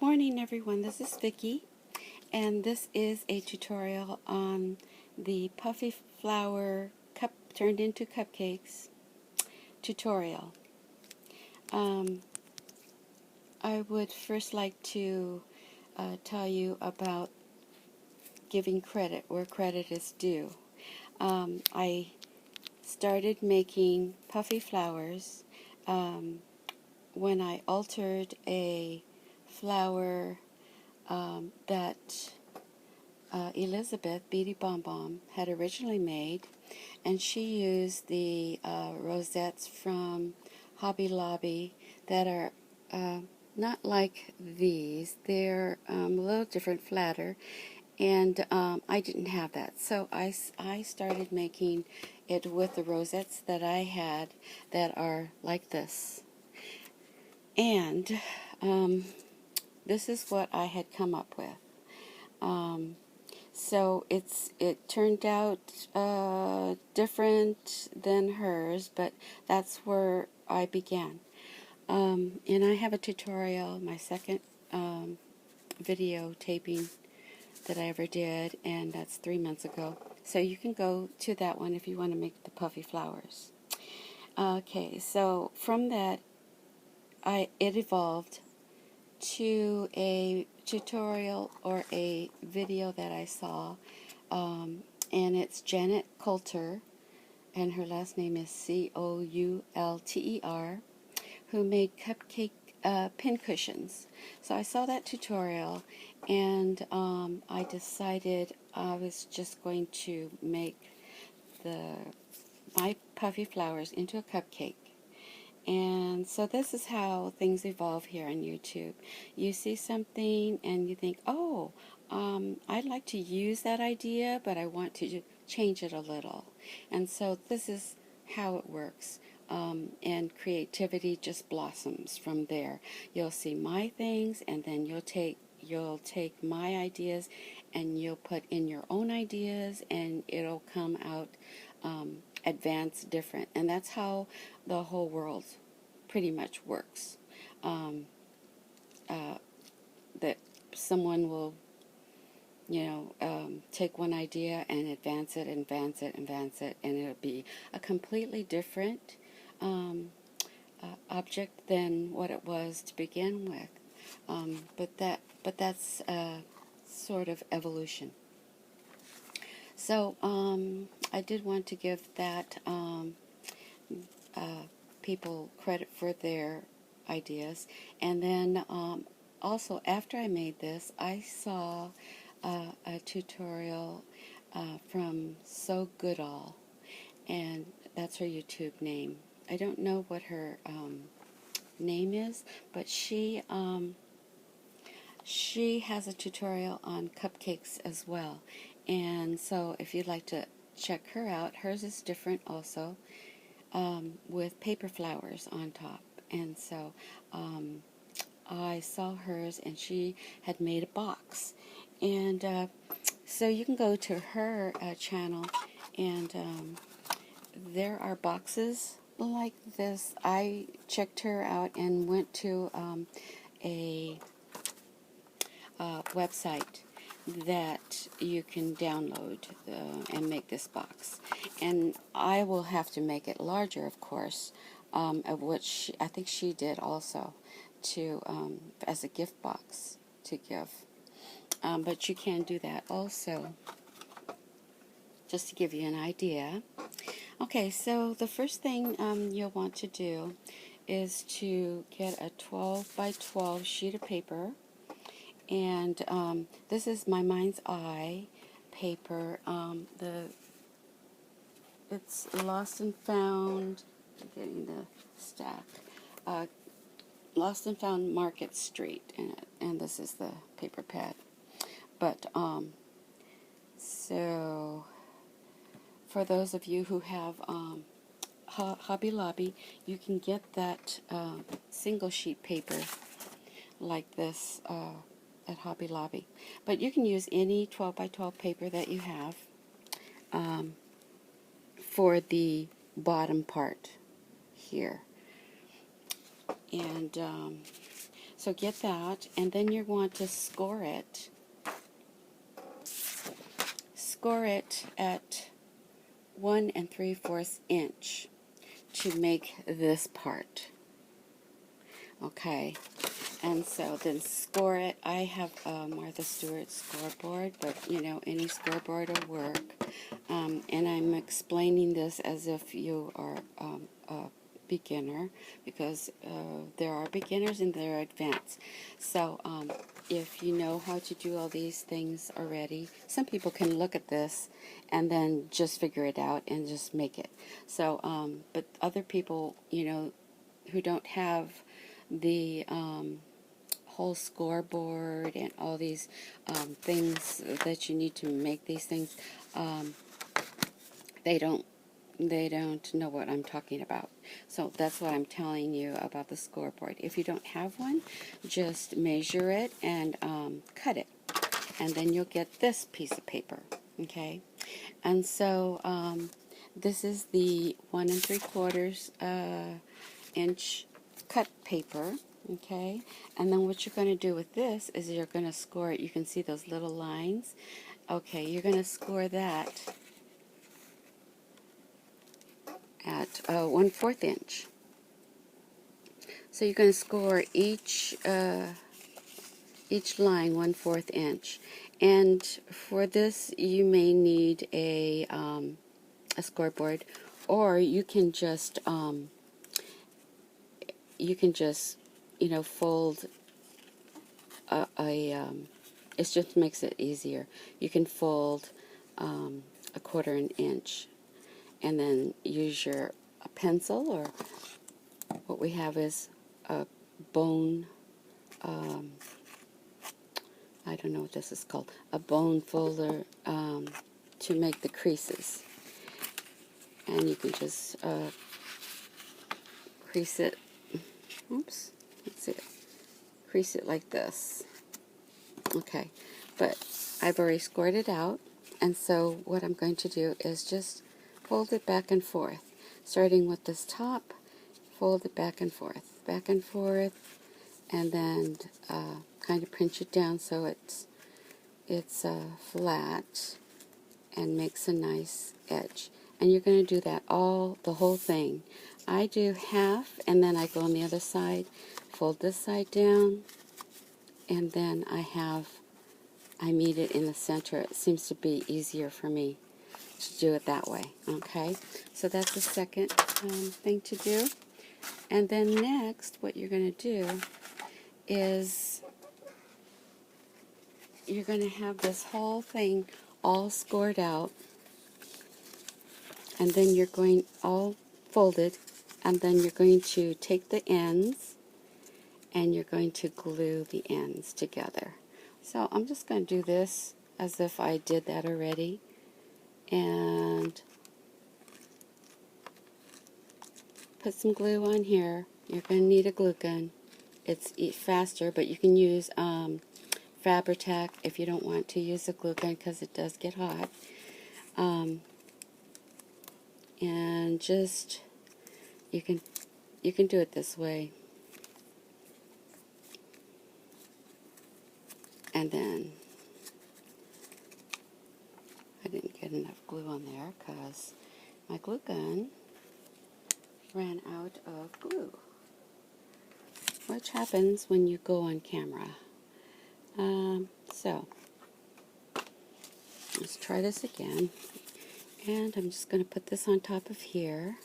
morning everyone, this is Vicki and this is a tutorial on the Puffy flower cup turned into cupcakes tutorial. I would first like to tell you about giving credit where credit is due. I started making Puffy flowers when I altered a flower that Elizabeth Beady Bomb Bomb had originally made, and she used the rosettes from Hobby Lobby that are not like these. They're a little different, flatter, and I didn't have that, so I started making it with the rosettes that I had that are like this. And this is what I had come up with. So it turned out different than hers, but that's where I began. And I have a tutorial, my second video taping that I ever did, and that's 3 months ago. So you can go to that one if you want to make the Puffy flowers. Okay, so from that, it evolved to a tutorial or a video that I saw, and it's Janet Coulter, and her last name is Coulter, who made cupcake pin cushions. So I saw that tutorial, and I decided I was just going to make my Puffy flowers into a cupcake. And so this is how things evolve here on YouTube. You see something and you think, oh, I'd like to use that idea, but I want to change it a little. And so this is how it works. And creativity just blossoms from there. You'll see my things, and then you'll take my ideas and you'll put in your own ideas, and it'll come out advanced, different. And that's how the whole world pretty much works. That someone will, take one idea and advance it, and it'll be a completely different object than what it was to begin with. But that's sort of evolution. So I did want to give that people credit for their ideas. And then also after I made this, I saw a tutorial from So Goodall, and that's her YouTube name. I don't know what her name is, but she has a tutorial on cupcakes as well. And so if you'd like to check her out, hers is different also, with paper flowers on top. And so I saw hers, and she had made a box. And so you can go to her channel, and there are boxes like this. I checked her out and went to a website that you can download and make this box. And I will have to make it larger, of course, of which I think she did also, to as a gift box to give. But you can do that also, just to give you an idea. Okay, so the first thing you'll want to do is to get a 12 by 12 sheet of paper. And this is my Mind's Eye paper. It's Lost and Found. I'm getting the stack. Lost and Found Market Street, and this is the paper pad. But so for those of you who have Hobby Lobby, you can get that single sheet paper like this at Hobby Lobby. But you can use any 12 by 12 paper that you have for the bottom part here. And So get that, and then you want to score it. Score it at 1 3/4 inch to make this part. Okay, and so then score it. I have Martha Stewart's scoreboard, but you know, any scoreboard will work. And I'm explaining this as if you are a beginner, because there are beginners and there are advanced. So if you know how to do all these things already, some people can look at this and then just figure it out and just make it. So, but other people, you know, who don't have the whole scoreboard and all these things that you need to make these things, they don't know what I'm talking about. So that's what I'm telling you about the scoreboard. If you don't have one, just measure it and cut it, and then you'll get this piece of paper. Okay, and so this is the 1 3/4 inch cut paper. Okay, and then what you're going to do with this is you're going to score it. You can see those little lines. Okay, you're going to score that at 1/4 inch. So you're going to score each line 1/4 inch. And for this, you may need a scoreboard, or you can just you know, fold it just makes it easier. You can fold 1/4 inch, and then use your pencil, or what we have is a bone, I don't know what this is called, a bone folder to make the creases. And you can just crease it, oops, let's see, crease it like this. Okay, but I've already scored it out, and so what I'm going to do is just fold it back and forth, starting with this top, fold it back and forth, and then kind of pinch it down so it's flat and makes a nice edge. And you're going to do that the whole thing. I do half, and then I go on the other side, fold this side down, and then I meet it in the center. It seems to be easier for me to do it that way. Okay, so that's the second thing to do. And then next, what you're going to do is you're going to have this whole thing all scored out, and then you're going all folded, and then you're going to take the ends and you're going to glue the ends together. So I'm just going to do this as if I did that already, and put some glue on here. You're going to need a glue gun. It's faster, but you can use Fabri-Tac if you don't want to use a glue gun, because it does get hot. And just you can do it this way, and then I didn't get enough glue on there because my glue gun ran out of glue, which happens when you go on camera. So let's try this again, and I'm just going to put this on top of here.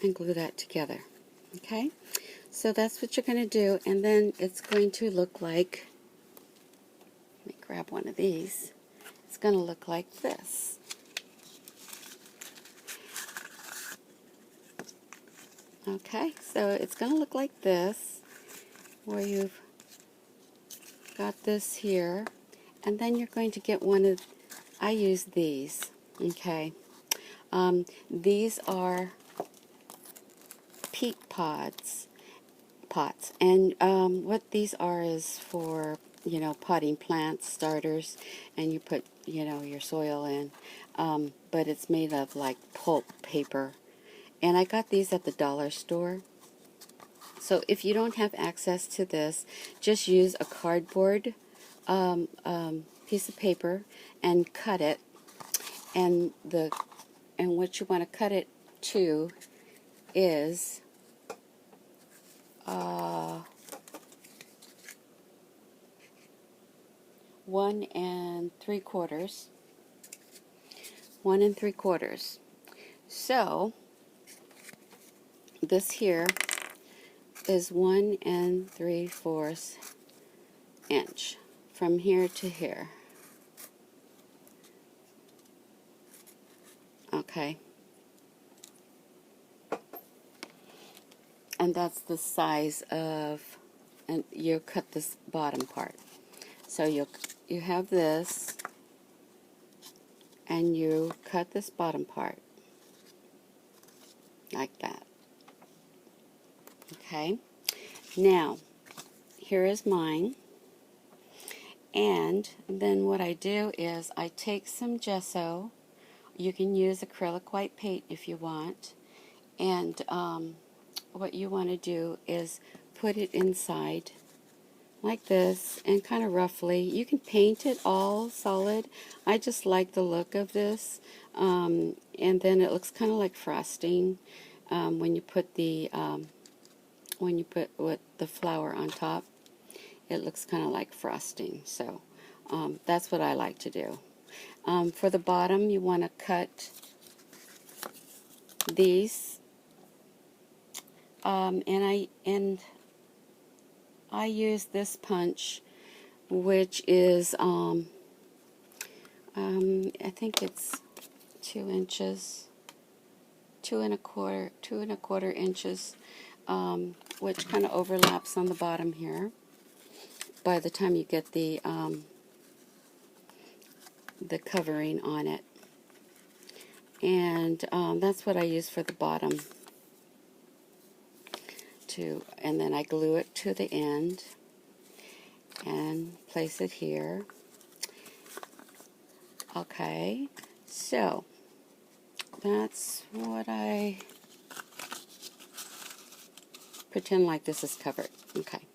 And glue that together. Okay, so that's what you're going to do, and then it's going to look like, let me grab one of these, it's going to look like this. Okay, so it's going to look like this, where you've got this here, and then you're going to get one of, I use these, okay, these are peat pots, and what these are is for, you know, potting plants, starters, and you put your soil in, but it's made of like pulp paper. And I got these at the dollar store. So if you don't have access to this, just use a cardboard piece of paper and cut it. And what you want to cut it to is 1 3/4. 1 3/4. So this here is 1 3/4 inch from here to here. Okay. And that's the size of, and you cut this bottom part. So you have this, and you cut this bottom part like that. Okay. Now, here is mine. And then what I do is I take some gesso. You can use acrylic white paint if you want. And what you want to do is put it inside like this, and kind of roughly. You can paint it all solid. I just like the look of this. And then it looks kind of like frosting when you put the flour on top. It looks kind of like frosting. So that's what I like to do. For the bottom, you want to cut these, and I use this punch, which is I think it's 2 inches, 2 1/4 inches, which kind of overlaps on the bottom here. By the time you get the covering on it. And that's what I use for the bottom too. And then I glue it to the end and place it here. Okay, so that's what I pretend like this is covered. Okay,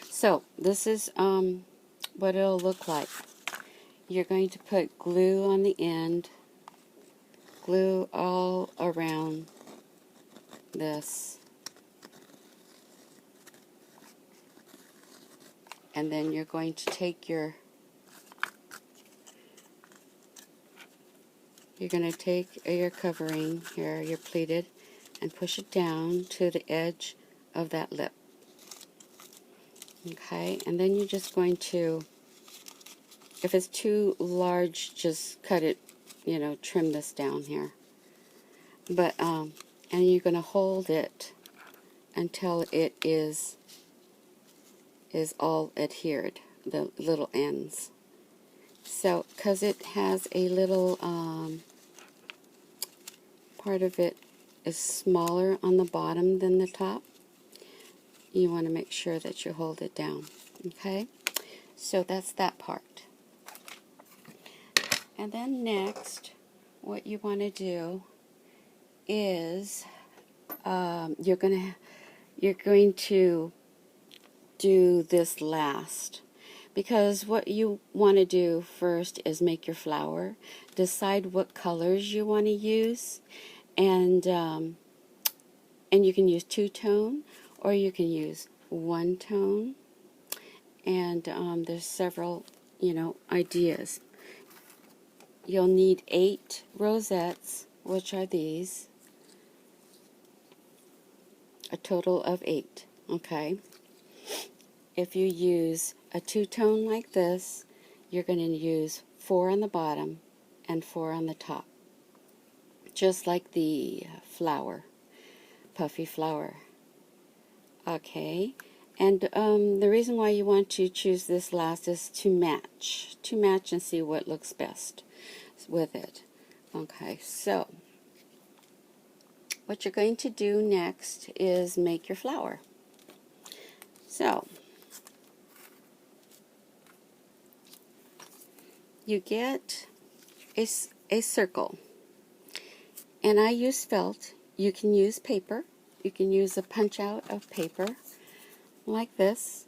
so this is what it'll look like. You're going to put glue on the end, glue all around this, and then you're going to take your covering here, your pleated, and push it down to the edge of that lip. Okay, and then you're just going to, if it's too large, just cut it, trim this down here. But, and you're going to hold it until it is all adhered, the little ends. So, because it has a little, part of it is smaller on the bottom than the top, you want to make sure that you hold it down. Okay? So that's that part. And then next, what you want to do is you're going to do this last, because what you want to do first is make your flower. Decide what colors you want to use, and you can use 2-tone or you can use 1-tone, and there's several ideas. You'll need 8 rosettes, which are these, a total of 8. Okay, if you use a 2-tone like this, you're going to use 4 on the bottom and 4 on the top, just like the flower, puffy flower. Okay, and the reason why you want to choose this last is to match and see what looks best with it. Okay, so what you're going to do next is make your flower. So you get a circle. And I use felt. You can use paper. You can use a punch out of paper like this,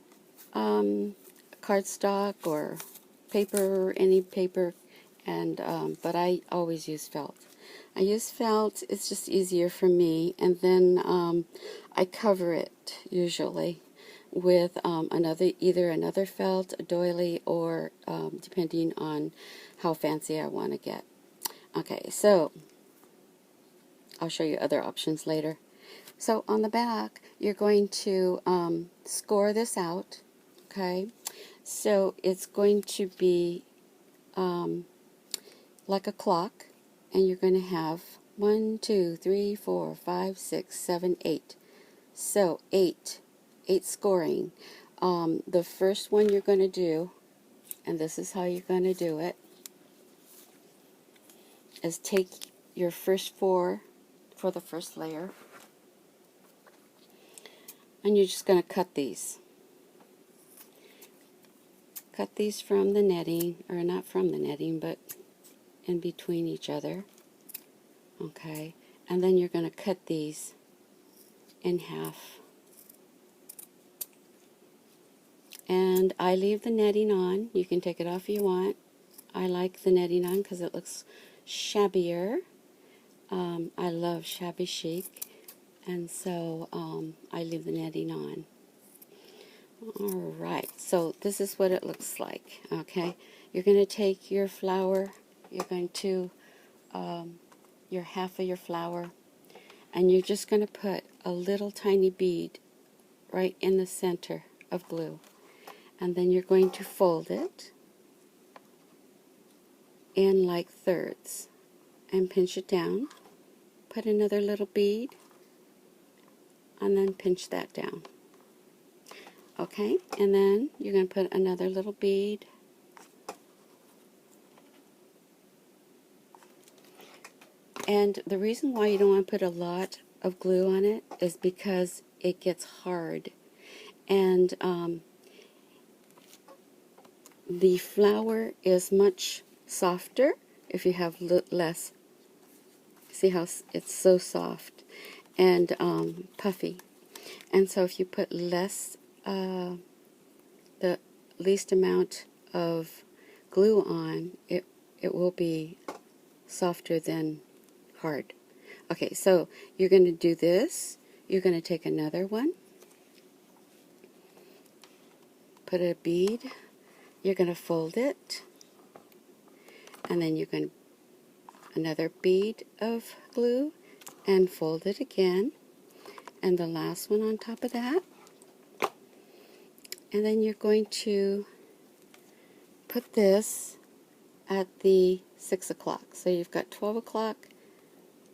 cardstock or paper, any paper, and but I always use felt. I use felt. It's just easier for me, and then I cover it usually with either another felt, a doily, or depending on how fancy I want to get. Okay, so I'll show you other options later. So on the back, you're going to score this out, okay? So it's going to be like a clock, and you're going to have 1, 2, 3, 4, 5, 6, 7, 8. So 8 scoring. The first one you're going to do, and this is how you're going to do it, is take your first 4 for the first layer, and you're just going to cut these. Cut these from the netting, or not from the netting, but in between each other. Okay, and then you're going to cut these in half. And I leave the netting on. You can take it off if you want. I like the netting on because it looks shabbier. I love shabby chic, and so I leave the netting on. Alright, so this is what it looks like. Okay, you're going to take your flower, you're going to, your half of your flower, and you're just going to put a little tiny bead right in the center of glue. And then you're going to fold it in like thirds and pinch it down. Put another little bead and then pinch that down. Okay, and then you're going to put another little bead. And the reason why you don't want to put a lot of glue on it is because it gets hard. And the flower is much softer if you have less. See how it's so soft and puffy. And so if you put less, the least amount of glue on, it will be softer than hard. Okay, so you're going to do this. You're going to take another one, put a bead, you're going to fold it, and then you're going to another bead of glue and fold it again, and the last one on top of that, and then you're going to put this at the 6 o'clock. So you've got 12 o'clock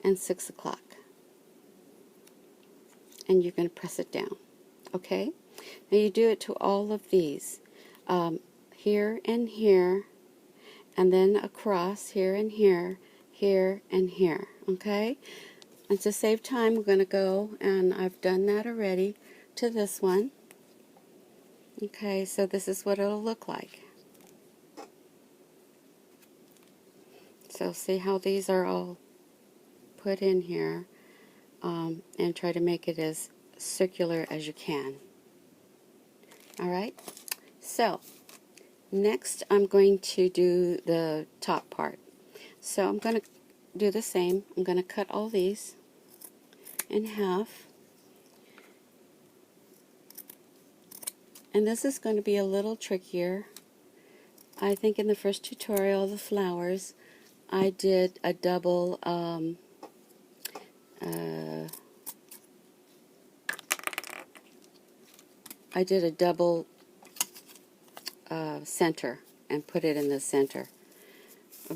and 6 o'clock, and you're going to press it down. Okay, now you do it to all of these, here and here, and then across here and here, here and here. Okay, and to save time, we're going to go, and I've done that already, to this one. Okay, so this is what it'll look like. So see how these are all put in here, and try to make it as circular as you can. Alright, so next I'm going to do the top part. So I'm going to do the same. I'm going to cut all these in half. And this is going to be a little trickier. I think in the first tutorial, the flowers, I did a double center and put it in the center.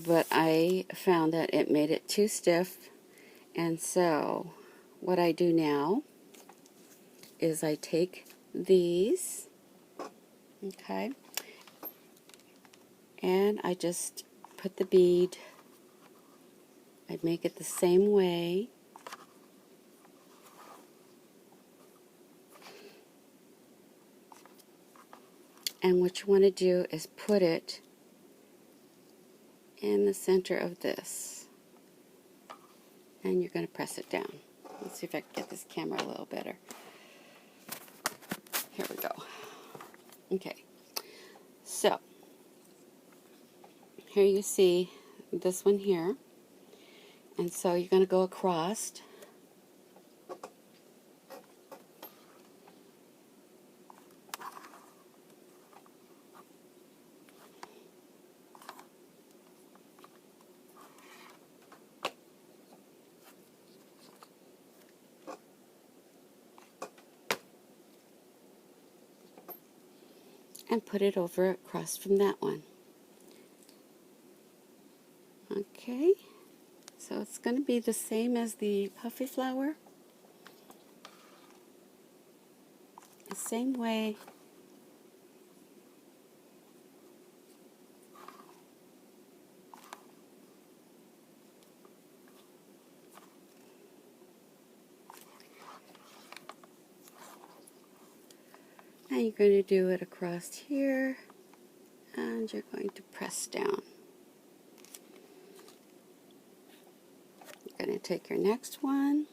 But I found that it made it too stiff, and so what I do now is I take these, okay, and I just put the bead, I make it the same way, and what you want to do is put it in the center of this. And you're going to press it down. Let's see if I can get this camera a little better. Here we go. Okay. So, here you see this one here. And so you're going to go across. And put it over across from that one. Okay, so it's going to be the same as the puffy flower. The same way. And you're going to do it across here, and you're going to press down. You're going to take your next one,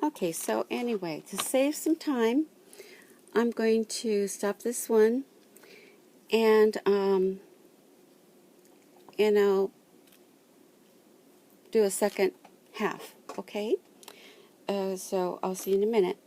okay, so anyway, to save some time, I'm going to stop this one, and I'll do a second half, okay? So I'll see you in a minute.